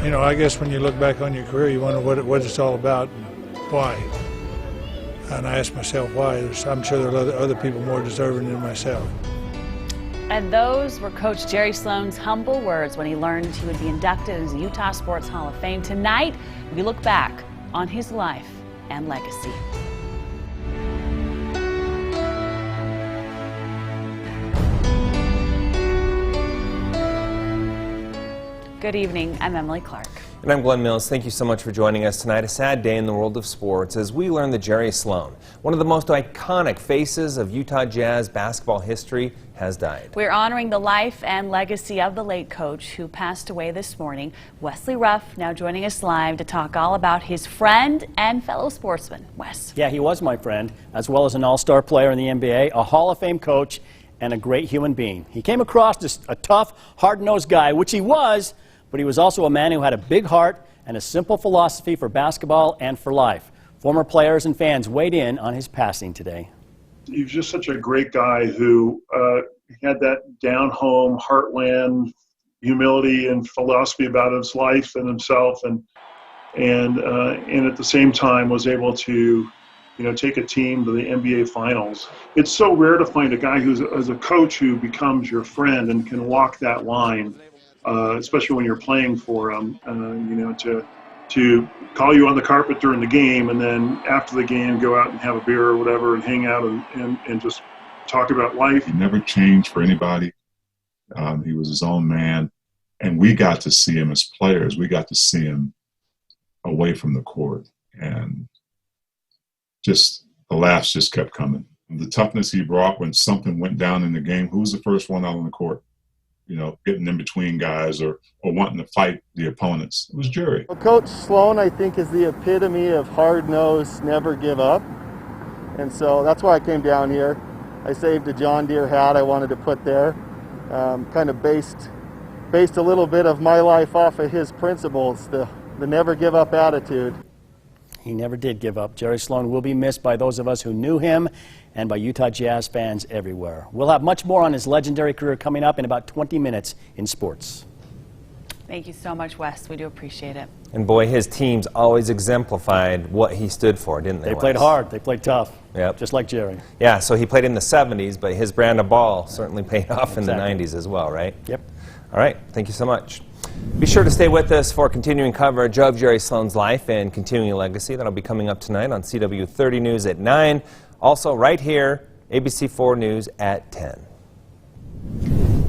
You know, I guess when you look back on your career, you wonder what it's all about and why. And I ask myself why. I'm sure there are other people more deserving than myself. And those were Coach Jerry Sloan's humble words when he learned he would be inducted into the Utah Sports Hall of Fame. Tonight, we look back on his life and legacy. Good evening, I'm Emily Clark. And I'm Glenn Mills. Thank you so much for joining us tonight. A sad day in the world of sports as we learn that Jerry Sloan, one of the most iconic faces of Utah Jazz basketball history, has died. We're honoring the life and legacy of the late coach who passed away this morning. Wesley Ruff now joining us live to talk all about his friend and fellow sportsman. Wes. Yeah, he was my friend, as well as an all-star player in the NBA, a Hall of Fame coach, and a great human being. He came across as a tough, hard-nosed guy, which he was, but he was also a man who had a big heart and a simple philosophy for basketball and for life. Former players and fans weighed in on his passing today. He was just such a great guy who had that down-home, heartland humility and philosophy about his life and himself, and at the same time was able to, take a team to the NBA Finals. It's so rare to find a guy who's as a coach who becomes your friend and can walk that line. Especially when you're playing for them, to call you on the carpet during the game and then after the game go out and have a beer or whatever and hang out and just talk about life. He never changed for anybody. He was his own man, and we got to see him as players. We got to see him away from the court, and just the laughs just kept coming. The toughness he brought when something went down in the game. Who was the first one out on the court? Getting in between guys or wanting to fight the opponents. It was Jerry. Well, Coach Sloan, I think, is the epitome of hard-nosed, never give up. And so that's why I came down here. I saved a John Deere hat I wanted to put there. Kind of based a little bit of my life off of his principles, the never give up attitude. He never did give up. Jerry Sloan will be missed by those of us who knew him and by Utah Jazz fans everywhere. We'll have much more on his legendary career coming up in about 20 minutes in sports. Thank you so much, Wes. We do appreciate it. And boy, his teams always exemplified what he stood for, didn't they, They played hard. They played tough. Yep. Just like Jerry. Yeah, so he played in the 70s, but his brand of ball certainly paid off in the Exactly. 90s as well, right? Yep. All right, thank you so much. Be sure to stay with us for continuing coverage of Jerry Sloan's life and continuing legacy. That'll be coming up tonight on CW 30 News at 9. Also right here, ABC4 News at 10.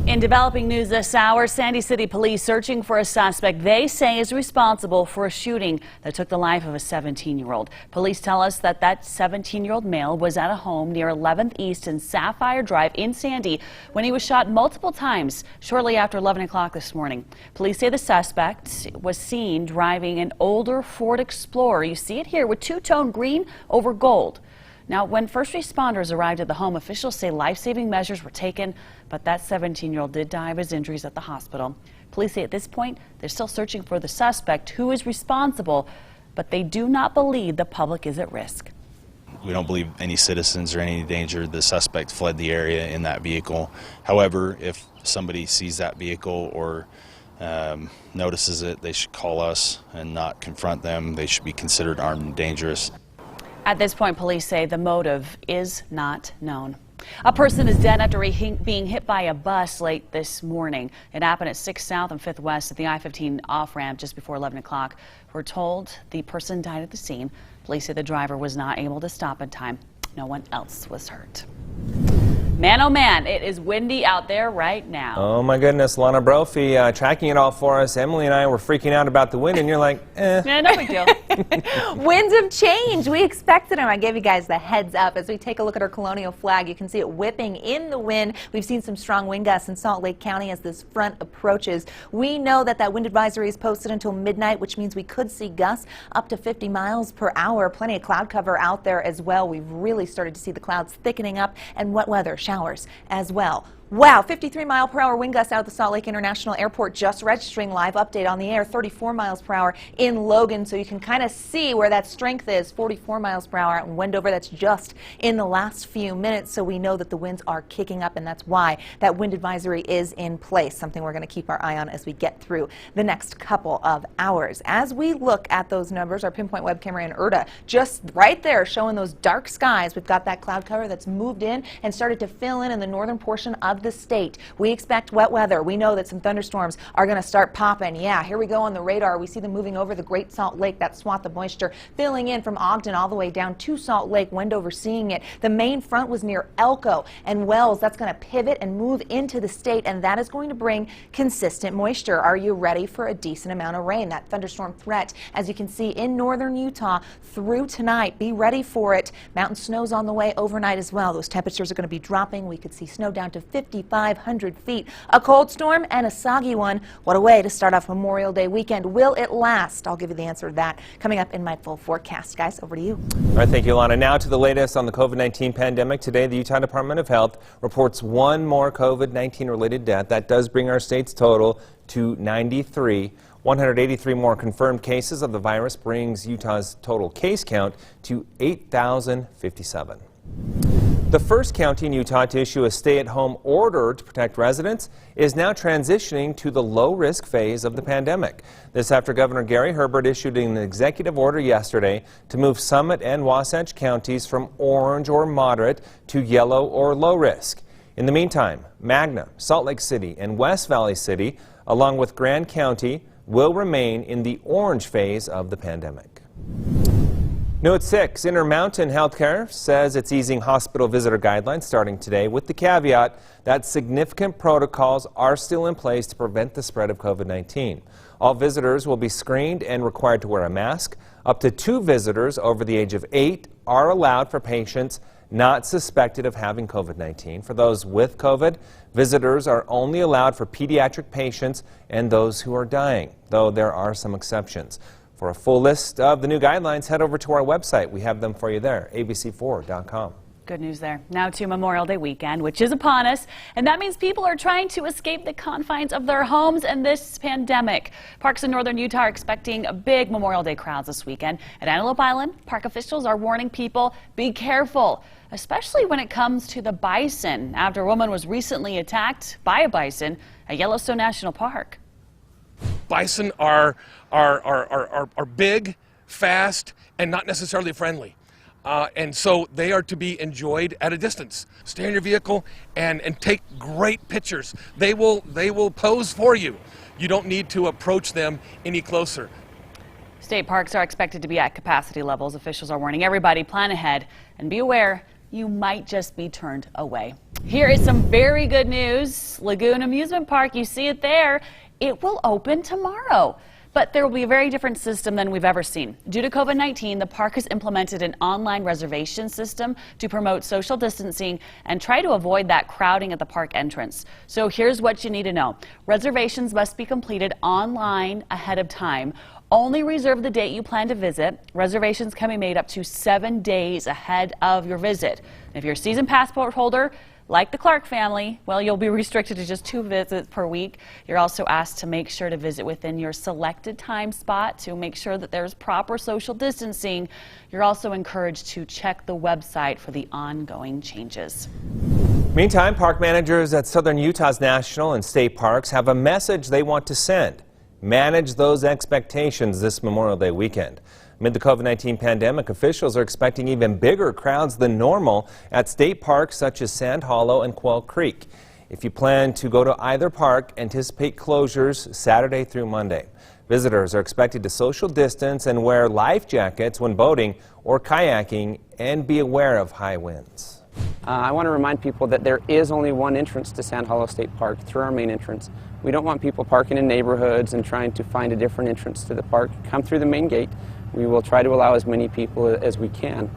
In developing news this hour, Sandy City police searching for a suspect they say is responsible for a shooting that took the life of a 17-year-old. Police tell us that 17-year-old male was at a home near 11th East and Sapphire Drive in Sandy when he was shot multiple times shortly after 11 o'clock this morning. Police say the suspect was seen driving an older Ford Explorer. You see it here with two-tone green over gold. Now, when first responders arrived at the home, officials say life-saving measures were taken, but that 17-year-old did die of his injuries at the hospital. Police say at this point they're still searching for the suspect who is responsible, but they do not believe the public is at risk. We don't believe any citizens are in any danger. The suspect fled the area in that vehicle. However, if somebody sees that vehicle or notices it, they should call us and not confront them. They should be considered armed and dangerous. At this point, police say the motive is not known. A person is dead after being hit by a bus late this morning. It happened at 6th South and 5th West at the I-15 off-ramp just before 11 o'clock. We're told the person died at the scene. Police say the driver was not able to stop in time. No one else was hurt. Man, oh man, it is windy out there right now. Oh my goodness, Lana Brophy tracking it all for us. Emily and I were freaking out about the wind, and you're like, eh. Yeah, no big deal. Winds have changed. We expected them. I gave you guys the heads up. As we take a look at our colonial flag, you can see it whipping in the wind. We've seen some strong wind gusts in Salt Lake County as this front approaches. We know that wind advisory is posted until midnight, which means we could see gusts up to 50 miles per hour. Plenty of cloud cover out there as well. We've really started to see the clouds thickening up and wet weather showers as well. Wow, 53-mile-per-hour wind gusts out of the Salt Lake International Airport, just registering. Live update on the air, 34 miles per hour in Logan, so you can kind of see where that strength is. 44 miles per hour out in Wendover. That's just in the last few minutes, so we know that the winds are kicking up, and that's why that wind advisory is in place, something we're going to keep our eye on as we get through the next couple of hours. As we look at those numbers, our pinpoint web camera in Erta, just right there showing those dark skies. We've got that cloud cover that's moved in and started to fill in the northern portion of the state. We expect wet weather. We know that some thunderstorms are going to start popping. Yeah, here we go on the radar. We see them moving over the Great Salt Lake, that swath of moisture filling in from Ogden all the way down to Salt Lake. Wendover seeing it. The main front was near Elko and Wells. That's going to pivot and move into the state, and that is going to bring consistent moisture. Are you ready for a decent amount of rain? That thunderstorm threat, as you can see in northern Utah through tonight. Be ready for it. Mountain snow's on the way overnight as well. Those temperatures are going to be dropping. We could see snow down to 5,500 feet. A cold storm and a soggy one. What a way to start off Memorial Day weekend. Will it last? I'll give you the answer to that coming up in my full forecast. Guys, over to you. All right, thank you, Alana. Now to the latest on the COVID-19 pandemic. Today, the Utah Department of Health reports one more COVID-19 related death. That does bring our state's total to 93. 183 more confirmed cases of the virus brings Utah's total case count to 8,057. The first county in Utah to issue a stay-at-home order to protect residents is now transitioning to the low-risk phase of the pandemic. This after Governor Gary Herbert issued an executive order yesterday to move Summit and Wasatch counties from orange or moderate to yellow or low risk. In the meantime, Magna, Salt Lake City, and West Valley City, along with Grand County, will remain in the orange phase of the pandemic. New at 6, Intermountain Healthcare says it's easing hospital visitor guidelines starting today, with the caveat that significant protocols are still in place to prevent the spread of COVID-19. All visitors will be screened and required to wear a mask. Up to 2 visitors over the age of 8 are allowed for patients not suspected of having COVID-19. For those with COVID, visitors are only allowed for pediatric patients and those who are dying, though there are some exceptions. For a full list of the new guidelines, head over to our website. We have them for you there, abc4.com. Good news there. Now to Memorial Day weekend, which is upon us, and that means people are trying to escape the confines of their homes and this pandemic. Parks in northern Utah are expecting big Memorial Day crowds this weekend. At Antelope Island, park officials are warning people, be careful, especially when it comes to the bison, after a woman was recently attacked by a bison at Yellowstone National Park. Bison are big, fast, and not necessarily friendly. And so they are to be enjoyed at a distance. Stay in your vehicle and take great pictures. They will pose for you. You don't need to approach them any closer. State parks are expected to be at capacity levels. Officials are warning everybody, plan ahead and be aware you might just be turned away. Here is some very good news. Lagoon Amusement Park, you see it there. It will open tomorrow. But there will be a very different system than we've ever seen. Due to COVID-19, the park has implemented an online reservation system to promote social distancing and try to avoid that crowding at the park entrance. So here's what you need to know. Reservations must be completed online ahead of time. Only reserve the date you plan to visit. Reservations can be made up to 7 days ahead of your visit. If you're a season passport holder, like the Clark family, well, you'll be restricted to just 2 visits per week. You're also asked to make sure to visit within your selected time spot to make sure that there's proper social distancing. You're also encouraged to check the website for the ongoing changes. Meantime, park managers at Southern Utah's national and state parks have a message they want to send. Manage those expectations this Memorial Day weekend. Amid the COVID-19 pandemic, officials are expecting even bigger crowds than normal at state parks such as Sand Hollow and Quail Creek. If you plan to go to either park, anticipate closures Saturday through Monday. Visitors are expected to social distance and wear life jackets when boating or kayaking, and be aware of high winds. I want to remind people that there is only one entrance to Sand Hollow State Park, through our main entrance. We don't want people parking in neighborhoods and trying to find a different entrance to the park. Come through the main gate. We will try to allow as many people as we can.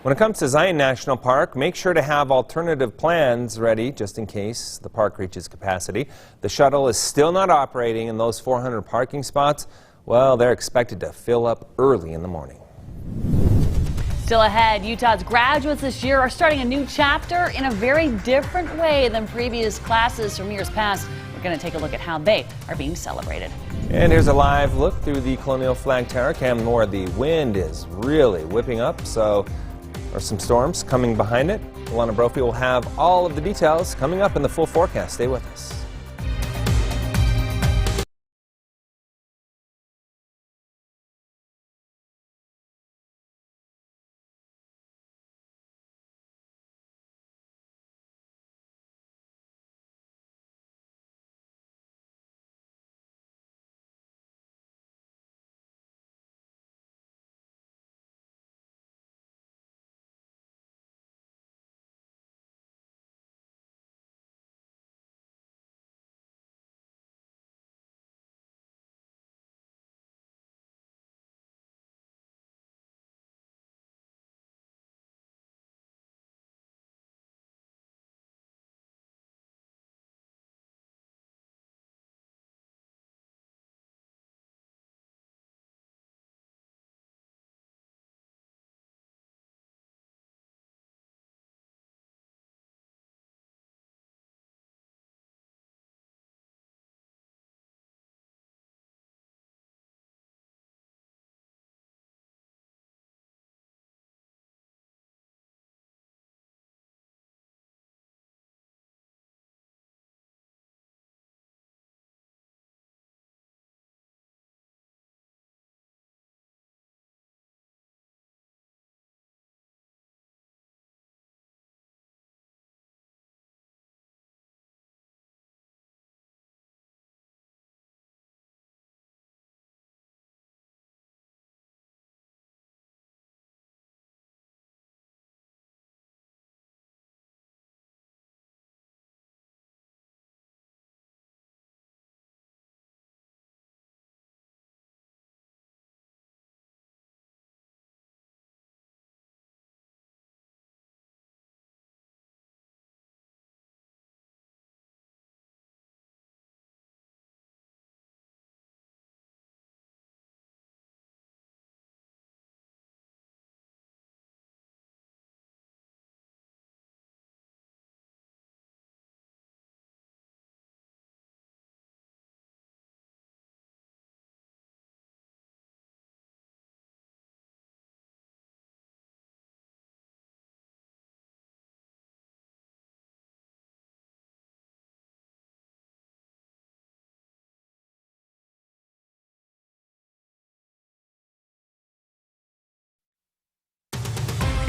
When it comes to Zion National Park, make sure to have alternative plans ready just in case the park reaches capacity. The shuttle is still not operating, and those 400 parking spots, well, they're expected to fill up early in the morning. Still ahead, Utah's graduates this year are starting a new chapter in a very different way than previous classes from years past. We're going to take a look at how they are being celebrated. And here's a live look through the Colonial Flag Tower. Cam Moore, the wind is really whipping up, so there's some storms coming behind it. Alana Brophy will have all of the details coming up in the full forecast. Stay with us.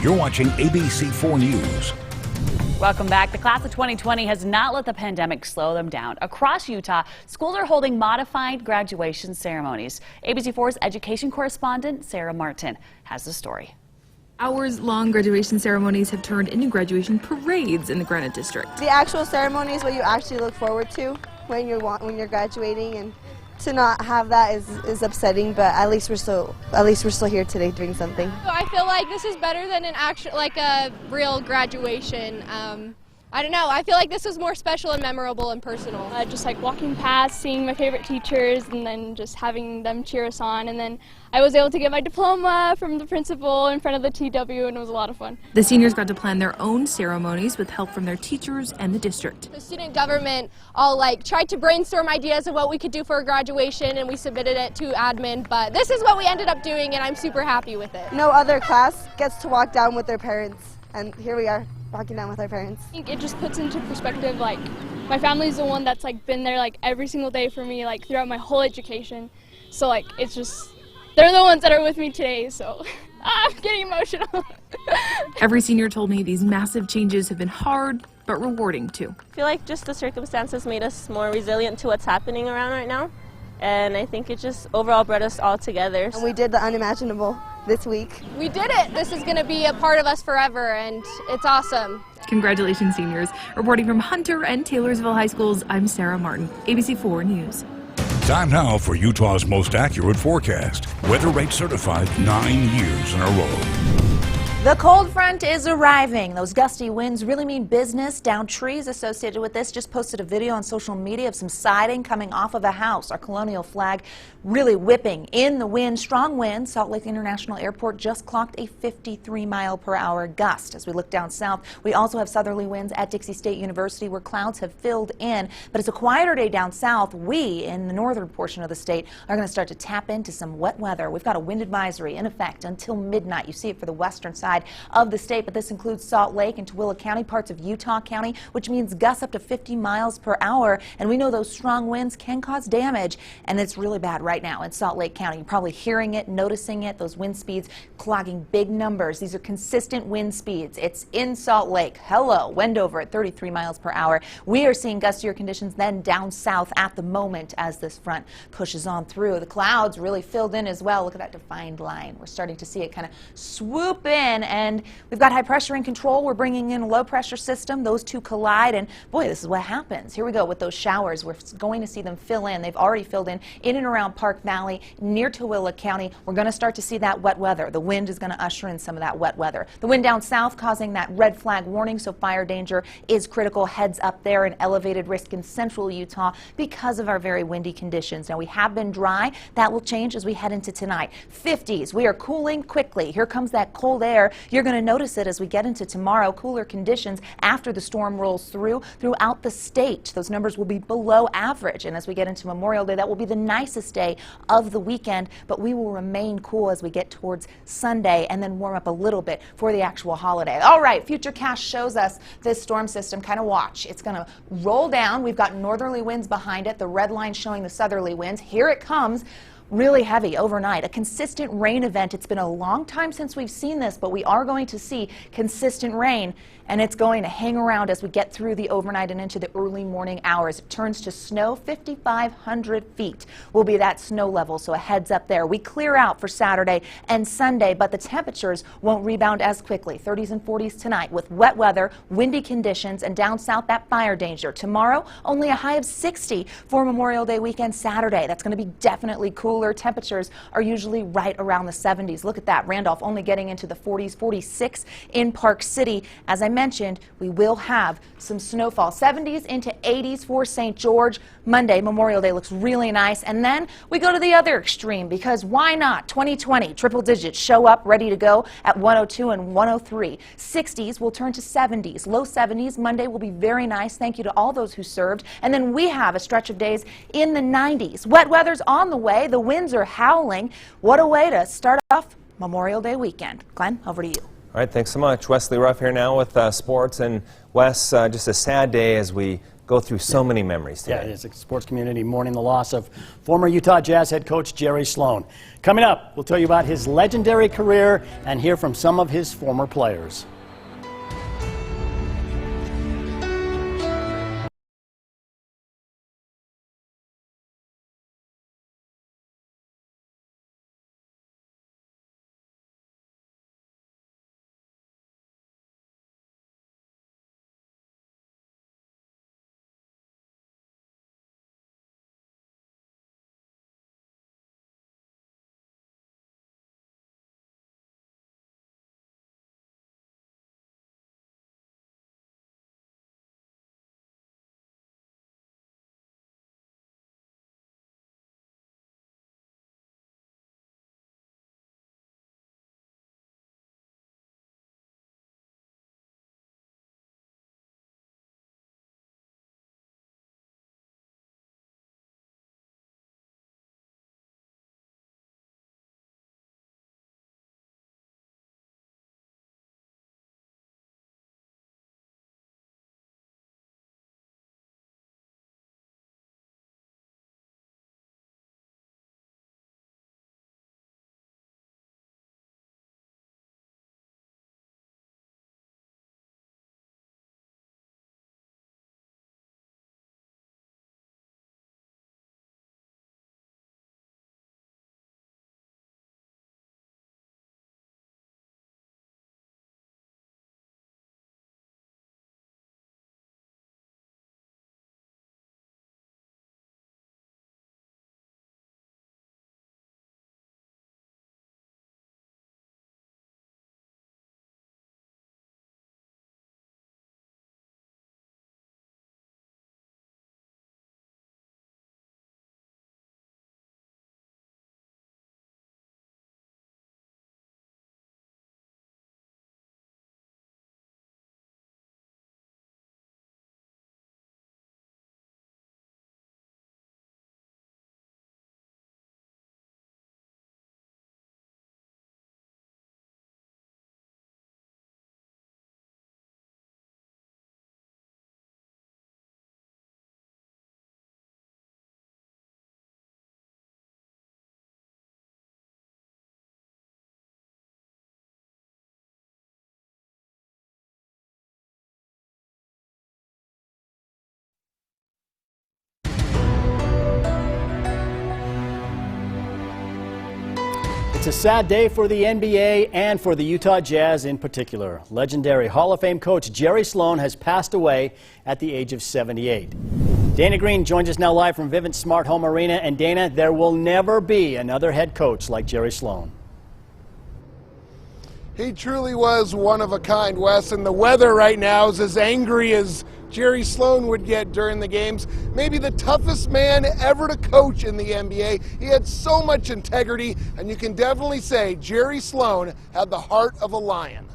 You're watching ABC4 News. Welcome back. The class of 2020 has not let the pandemic slow them down. Across Utah, schools are holding modified graduation ceremonies. ABC4's education correspondent Sarah Martin has the story. Hours-long graduation ceremonies have turned into graduation parades in the Granite District. The actual ceremony is what you actually look forward to when you're graduating, and to not have that is upsetting. But at least we're still here today doing something. I feel like this is better than an actual, like a real graduation. I don't know. I feel like this was more special and memorable and personal. Just like walking past, seeing my favorite teachers, and then just having them cheer us on. And then I was able to get my diploma from the principal in front of the TW, and it was a lot of fun. The seniors got to plan their own ceremonies with help from their teachers and the district. The student government all tried to brainstorm ideas of what we could do for a graduation, and we submitted it to admin. But this is what we ended up doing, and I'm super happy with it. No other class gets to walk down with their parents, and here we are, walking down with our parents. I think it just puts into perspective, my family's the one that's been there every single day for me throughout my whole education. So it's just, they're the ones that are with me today, so I'm getting emotional. Every senior told me these massive changes have been hard, but rewarding too. I feel like just the circumstances made us more resilient to what's happening around right now. And I think it just overall brought us all together. And we did the unimaginable this week. We did it! This is going to be a part of us forever, and it's awesome. Congratulations, seniors. Reporting from Hunter and Taylorsville High Schools, I'm Sarah Martin, ABC4 News. Time now for Utah's most accurate forecast. Weather rate certified 9 years in a row. The cold front is arriving. Those gusty winds really mean business. Downed trees associated with this. Just posted a video on social media of some siding coming off of a house. Our colonial flag really whipping in the wind. Strong winds. Salt Lake International Airport just clocked a 53-mile-per-hour gust. As we look down south, we also have southerly winds at Dixie State University where clouds have filled in. But it's a quieter day down south. We, in the northern portion of the state, are going to start to tap into some wet weather. We've got a wind advisory in effect until midnight. You see it for the western side of the state, but this includes Salt Lake and Tooele County, parts of Utah County, which means gusts up to 50 miles per hour. And we know those strong winds can cause damage, and it's really bad right now in Salt Lake County. You're probably hearing it, noticing it, those wind speeds clogging big numbers. These are consistent wind speeds. It's in Salt Lake. Hello, Wendover at 33 miles per hour. We are seeing gustier conditions then down south at the moment as this front pushes on through. The clouds really filled in as well. Look at that defined line. We're starting to see it kind of swoop in, and we've got high pressure in control. We're bringing in a low pressure system. Those two collide, and boy, this is what happens. Here we go with those showers. We're going to see them fill in. They've already filled in and around Park Valley, near Tooele County. We're going to start to see that wet weather. The wind is going to usher in some of that wet weather. The wind down south causing that red flag warning, so fire danger is critical. Heads up there, and elevated risk in central Utah because of our very windy conditions. Now, we have been dry. That will change as we head into tonight. 50s. We are cooling quickly. Here comes that cold air. You're going to notice it as we get into tomorrow. Cooler conditions after the storm rolls throughout the state. Those numbers will be below average, and as we get into Memorial Day, that will be the nicest day of the weekend, but we will remain cool as we get towards Sunday and then warm up a little bit for the actual holiday. All right, Futurecast shows us this storm system. Kind of watch. It's going to roll down. We've got northerly winds behind it. The red line showing the southerly winds. Here it comes. Really heavy overnight, a consistent rain event. It's been a long time since we've seen this, but we are going to see consistent rain, and it's going to hang around as we get through the overnight and into the early morning hours. It turns to snow. 5,500 feet will be that snow level, so a heads up there. We clear out for Saturday and Sunday, but the temperatures won't rebound as quickly. 30s and 40s tonight with wet weather, windy conditions, and down south that fire danger. Tomorrow, only a high of 60 for Memorial Day weekend Saturday. That's going to be definitely cooler. Temperatures are usually right around the 70s. Look at that. Randolph only getting into the 40s, 46 in Park City. As I mentioned, we will have some snowfall. 70s into 80s for St. George. Monday, Memorial Day, looks really nice. And then we go to the other extreme, because why not? 2020, triple digits show up ready to go at 102 and 103. 60s will turn to 70s. Low 70s. Monday will be very nice. Thank you to all those who served. And then we have a stretch of days in the 90s. Wet weather's on the way. The winds are howling. What a way to start off Memorial Day weekend. Glenn, over to you. All right, thanks so much. Wesley Ruff here now with sports. And Wes, just a sad day as we go through so many memories today. Yeah, it's a sports community mourning the loss of former Utah Jazz head coach Jerry Sloan. Coming up, we'll tell you about his legendary career and hear from some of his former players. It's a sad day for the NBA and for the Utah Jazz in particular. Legendary Hall of Fame coach Jerry Sloan has passed away at the age of 78. Dana Green joins us now live from Vivint Smart Home Arena. And Dana, there will never be another head coach like Jerry Sloan. He truly was one of a kind, Wes, and the weather right now is as angry as Jerry Sloan would get during the games. Maybe the toughest man ever to coach in the NBA. He had so much integrity, and you can definitely say Jerry Sloan had the heart of a lion.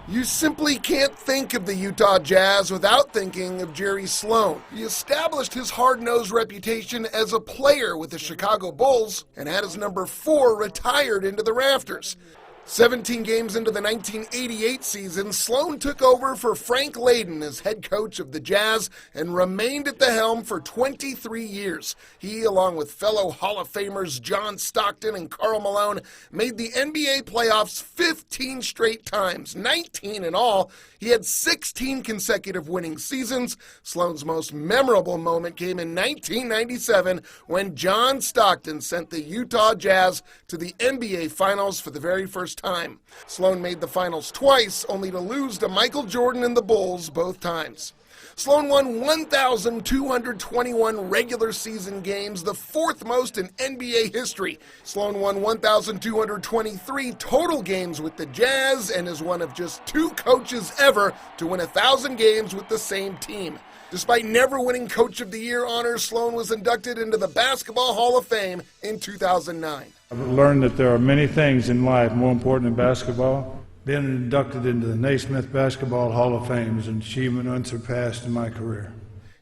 You simply can't think of the Utah Jazz without thinking of Jerry Sloan. He established his hard-nosed reputation as a player with the Chicago Bulls and had his number 4 retired into the rafters. 17 games into the 1988 season, Sloan took over for Frank Layden as head coach of the Jazz and remained at the helm for 23 years. He, along with fellow Hall of Famers John Stockton and Karl Malone, made the NBA playoffs 15 straight times, 19 in all. He had 16 consecutive winning seasons. Sloan's most memorable moment came in 1997 when John Stockton sent the Utah Jazz to the NBA Finals for the very first time. Sloan made the finals twice, only to lose to Michael Jordan and the Bulls both times. Sloan won 1,221 regular season games, the 4th most in NBA history. Sloan won 1,223 total games with the Jazz and is one of just 2 coaches ever to win 1,000 games with the same team. Despite never winning Coach of the Year honors, Sloan was inducted into the Basketball Hall of Fame in 2009. I've learned that there are many things in life more important than basketball. Being inducted into the Naismith Basketball Hall of Fame is an achievement unsurpassed in my career.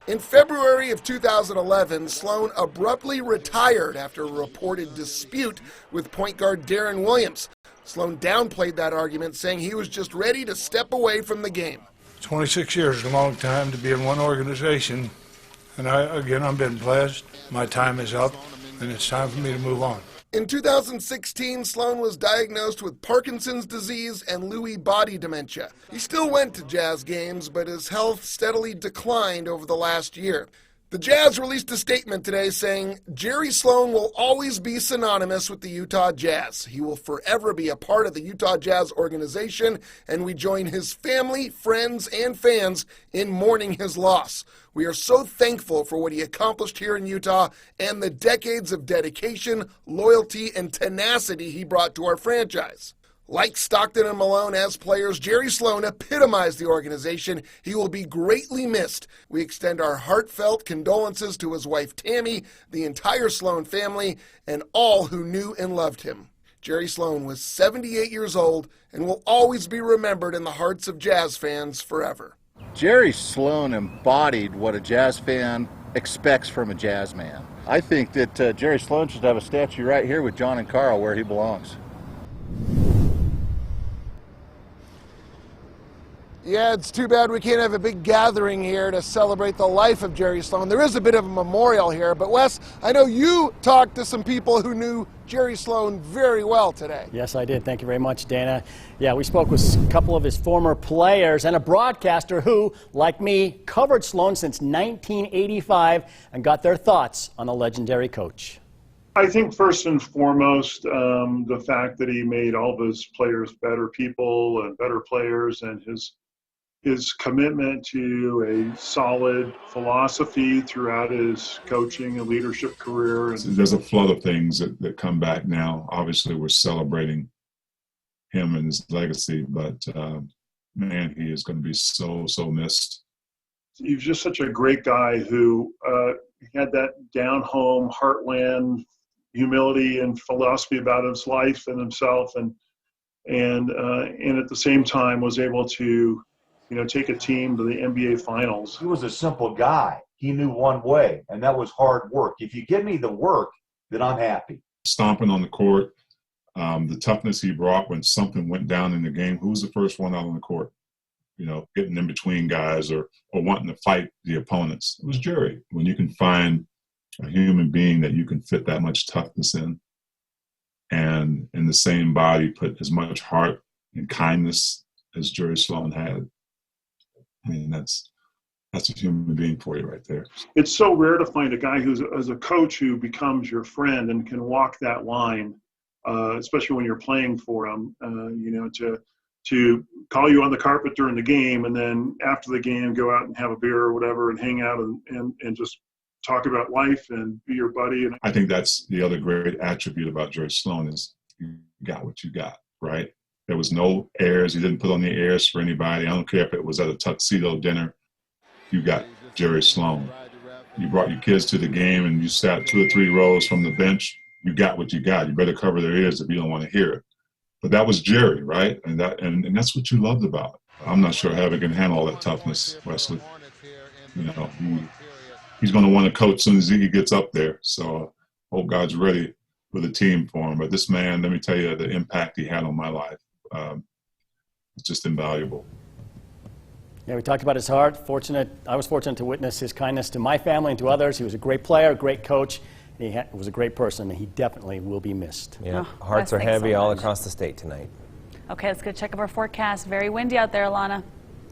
In February of 2011, Sloan abruptly retired after a reported dispute with point guard Darren Williams. Sloan downplayed that argument, saying he was just ready to step away from the game. 26 years is a long time to be in one organization, and I've been blessed. My time is up, and it's time for me to move on. In 2016, Sloan was diagnosed with Parkinson's disease and Lewy body dementia. He still went to Jazz games, but his health steadily declined over the last year. The Jazz released a statement today saying, Jerry Sloan will always be synonymous with the Utah Jazz. He will forever be a part of the Utah Jazz organization, and we join his family, friends, and fans in mourning his loss. We are so thankful for what he accomplished here in Utah and the decades of dedication, loyalty, and tenacity he brought to our franchise. Like Stockton and Malone as players, Jerry Sloan epitomized the organization. He will be greatly missed. We extend our heartfelt condolences to his wife Tammy, the entire Sloan family, and all who knew and loved him. Jerry Sloan was 78 years old and will always be remembered in the hearts of Jazz fans forever. Jerry Sloan embodied what a Jazz fan expects from a Jazz man. I think that Jerry Sloan should have a statue right here with John and Karl where he belongs. Yeah, it's too bad we can't have a big gathering here to celebrate the life of Jerry Sloan. There is a bit of a memorial here, but Wes, I know you talked to some people who knew Jerry Sloan very well today. Yes, I did. Thank you very much, Dana. Yeah, we spoke with a couple of his former players and a broadcaster who, like me, covered Sloan since 1985 and got their thoughts on the legendary coach. I think first and foremost, the fact that he made all of his players better people and better players, and his commitment to a solid philosophy throughout his coaching and leadership career. There's a flood of things that come back now. Obviously, we're celebrating him and his legacy, but man, he is going to be so missed. He was just such a great guy who had that down-home, heartland humility and philosophy about his life and himself, and at the same time was able to take a team to the NBA Finals. He was a simple guy. He knew one way, and that was hard work. If you give me the work, then I'm happy. Stomping on the court, the toughness he brought when something went down in the game. Who was the first one out on the court? Getting in between guys or wanting to fight the opponents. It was Jerry. When you can find a human being that you can fit that much toughness in, and in the same body put as much heart and kindness as Jerry Sloan had. I mean, that's a human being for you right there. It's so rare to find a guy who's as a coach who becomes your friend and can walk that line especially when you're playing for them. You know, to call you on the carpet during the game, and then after the game go out and have a beer or whatever and hang out and just talk about life and be your buddy. And I think that's the other great attribute about Jerry Sloan is you got what you got, right? There was no airs. He didn't put on the airs for anybody. I don't care if it was at a tuxedo dinner. You got Jerry Sloan. You brought your kids to the game and you sat 2 or 3 rows from the bench. You got what you got. You better cover their ears if you don't want to hear it. But that was Jerry, right? And that's what you loved about it. I'm not sure Havoc can handle all that toughness, Wesley. You know, he's going to want to coach as soon as he gets up there. So hope God's ready with a team for him. But this man, let me tell you, the impact he had on my life, it's just invaluable. Yeah, we talked about his heart. I was fortunate to witness his kindness to my family and to others. He was a great player, great coach. He was a great person, and he definitely will be missed. Yeah, hearts are heavy all across the state tonight. Okay, let's go check out our forecast. Very windy out there, Alana.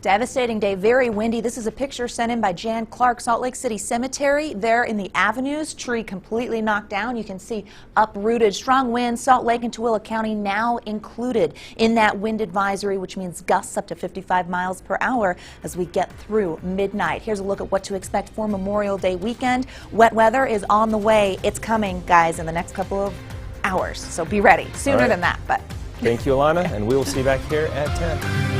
Devastating day, very windy. This is a picture sent in by Jan Clark, Salt Lake City Cemetery. There in the avenues, tree completely knocked down. You can see uprooted, strong winds, Salt Lake and Tooele County now included in that wind advisory, which means gusts up to 55 miles per hour as we get through midnight. Here's a look at what to expect for Memorial Day weekend. Wet weather is on the way. It's coming, guys, in the next couple of hours. So be ready. Sooner than that, but. Thank you, Alana, and we will see you back here at 10.